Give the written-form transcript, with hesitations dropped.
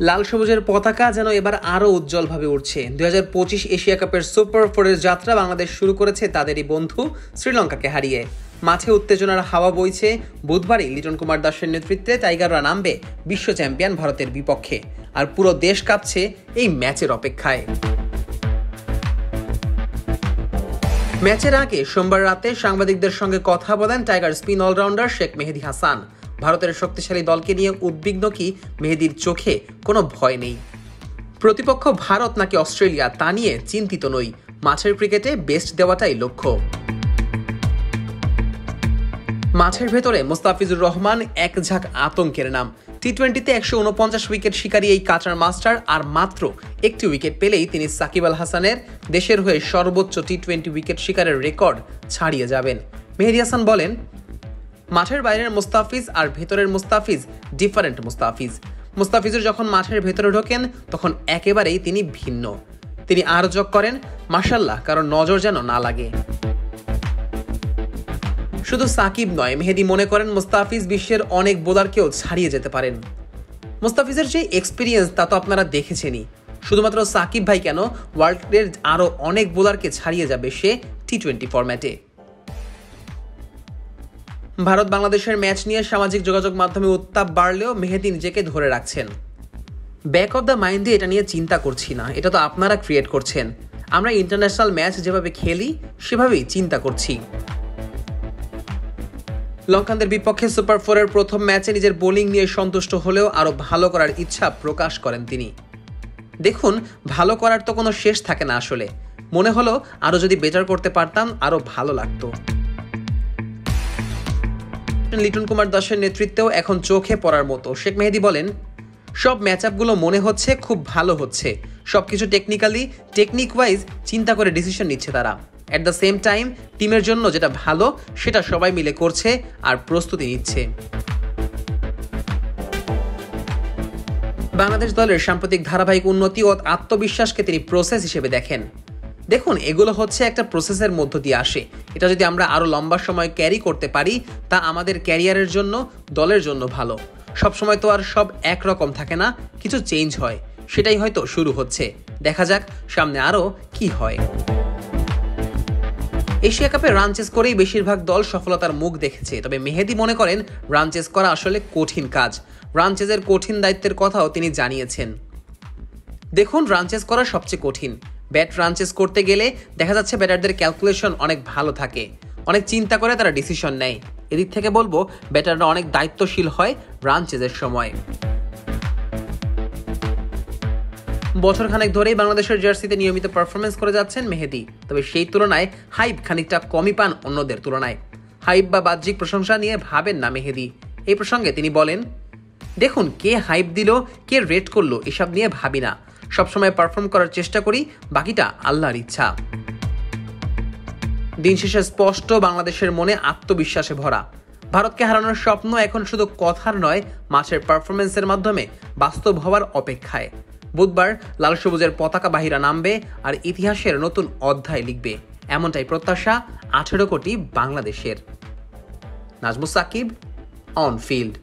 লাল সবুজের পতাকা যেন এবার আরও উজ্জ্বলভাবে উঠছে। 2025 এশিয়া কাপের সুপার ফোরের যাত্রা বাংলাদেশ শুরু করেছে তাদেরই বন্ধু শ্রীলঙ্কাকে হারিয়ে। মাঠে উত্তেজনার হাওয়া বইছে। বুধবারই লিটন কুমার দাসের নেতৃত্বে টাইগাররা নামবে বিশ্ব চ্যাম্পিয়ন ভারতের বিপক্ষে। আর পুরো দেশ কাঁপছে এই ম্যাচের অপেক্ষায়। ম্যাচের আগে সোমবার রাতে সাংবাদিকদের সঙ্গে কথা বলেন টাইগার স্পিন অলরাউন্ডার শেখ মেহেদী হাসান। ভারতের শক্তিশালী দলকে নিয়ে উদ্বিগ্ন কি মেহেদীর চোখে কোনো ভয় নেই। প্রতিপক্ষ ভারত নাকি অস্ট্রেলিয়া তা নিয়ে চিন্তিত নই, মাঠের ক্রিকেটে বেস্ট দেওয়াটাই লক্ষ্য। মাঠের ভেতরে মোস্তাফিজুর রহমান এক ঝাঁক আতঙ্কের নাম। টি-20তে 149 উইকেট শিকারী এই কাটার মাস্টার আর মাত্র একটি উইকেট পেলেই তিনি সাকিব আল হাসানের দেশের হয়ে সর্বোচ্চ টি-20 উইকেট শিকারের রেকর্ড ছাড়িয়ে যাবেন। মেহেদী হাসান বলেন, মাঠের বাইরের মুস্তাফিজ আর ভেতরের মুস্তাফিজ ডিফারেন্ট মুস্তাফিজ। মুস্তাফিজুর যখন মাঠের ভেতরে ঢোকেন তখন একেবারেই তিনি ভিন্ন। তিনি আরও যোগ করেন, মাশাআল্লাহ কারণ নজর যেন না লাগে। শুধু সাকিব নয়, মেহেদী মনে করেন মুস্তাফিজ বিশ্বের অনেক বোলারকেও ছাড়িয়ে যেতে পারেন। মুস্তাফিজের যে এক্সপিরিয়েন্স তা তো আপনারা দেখেছেনই। শুধুমাত্র সাকিব ভাই কেন, ওয়ার্ল্ডের আরও অনেক বোলারকে ছাড়িয়ে যাবে সে টি-20 ফরম্যাটে। ভারত বাংলাদেশের ম্যাচ নিয়ে সামাজিক যোগাযোগ মাধ্যমে উত্তাপ বাড়লেও মেহেদী নিজেকে ধরে রাখছেন। ব্যাক অফ দ্য মাইন্ডে এটা নিয়ে চিন্তা করছি না, এটা তো আপনারা ক্রিয়েট করছেন। আমরা ইন্টারন্যাশনাল ম্যাচ যেভাবে খেলি সেভাবেই চিন্তা করছি। লঙ্কানদের বিপক্ষে সুপার ফোরের প্রথম ম্যাচে নিজের বোলিং নিয়ে সন্তুষ্ট হলেও আরও ভালো করার ইচ্ছা প্রকাশ করেন তিনি। দেখুন, ভালো করার তো কোনো শেষ থাকে না। আসলে মনে হলো আরও যদি বেটার করতে পারতাম আরও ভালো লাগতো। লিটন কুমার দাসের নেতৃত্বেও এখন চোখে পড়ার মতো। শেখ মেহেদী বলেন, সব ম্যাচআপগুলো মনে হচ্ছে খুব ভালো হচ্ছে। সবকিছু টেকনিক ওয়াইজ চিন্তা করে ডিসিশন নিচ্ছে তারা। অ্যাট দ্য সেম টাইম টিমের জন্য যেটা ভালো সেটা সবাই মিলে করছে আর প্রস্তুতি নিচ্ছে। বাংলাদেশ দলের সাম্প্রতিক ধারাবাহিক উন্নতি ও আত্মবিশ্বাসকে তিনি প্রসেস হিসেবে দেখেন। দেখুন, এগুলো হচ্ছে একটা প্রসেসের মধ্য দিয়ে আসে। এটা যদি আমরা আরো লম্বা সময় ক্যারি করতে পারি তা আমাদের ক্যারিয়ারের জন্য, দলের জন্য ভালো। সবসময় তো আর সব একরকম থাকে না, কিছু চেঞ্জ হয়। সেটাই হয়তো শুরু হচ্ছে। দেখা যাক সামনে আরো কি হয়। এশিয়া কাপে রান চেস করেই বেশিরভাগ দল সফলতার মুখ দেখেছে। তবে মেহেদী মনে করেন রান চেস করা আসলে কঠিন কাজ। রান চেসের কঠিন দায়িত্বের কথাও তিনি জানিয়েছেন। দেখুন, রান চেস করা সবচেয়ে কঠিন। ব্যাট রান চেস করতে গেলে দেখা যাচ্ছে ব্যাটারদের ক্যালকুলেশন অনেক ভালো থাকে, অনেক চিন্তা করে তারা ডিসিশন নেয়। এদিক থেকে বলবো ব্যাটাররা অনেক দায়িত্বশীল হয় রান চেসের সময়। বছরখানেক ধরেই বাংলাদেশের জার্সিতে নিয়মিত পারফরমেন্স করে যাচ্ছেন মেহেদী। তবে সেই তুলনায় হাইপ খানিকটা কমই পান অন্যদের তুলনায়। হাইপ বা বাহ্যিক প্রশংসা নিয়ে ভাবেন না মেহেদী। এই প্রসঙ্গে তিনি বলেন, দেখুন, কে হাইপ দিল, কে রেট করলো এসব নিয়ে ভাবি না। সবসময় পারফর্ম করার চেষ্টা করি, বাকিটা আল্লাহর ইচ্ছা। দিন শেষে স্পষ্ট বাংলাদেশের মনে আত্মবিশ্বাসে ভরা। ভারতকে হারানোর স্বপ্ন এখন শুধু কথার নয়, মাঠের পারফরমেন্সের মাধ্যমে বাস্তব হওয়ার অপেক্ষায়। বুধবার লাল সবুজের পতাকা বাহিরা নামবে আর ইতিহাসের নতুন অধ্যায় লিখবে, এমনটাই প্রত্যাশা 18 কোটি বাংলাদেশের। Nazmus Sakib, on field.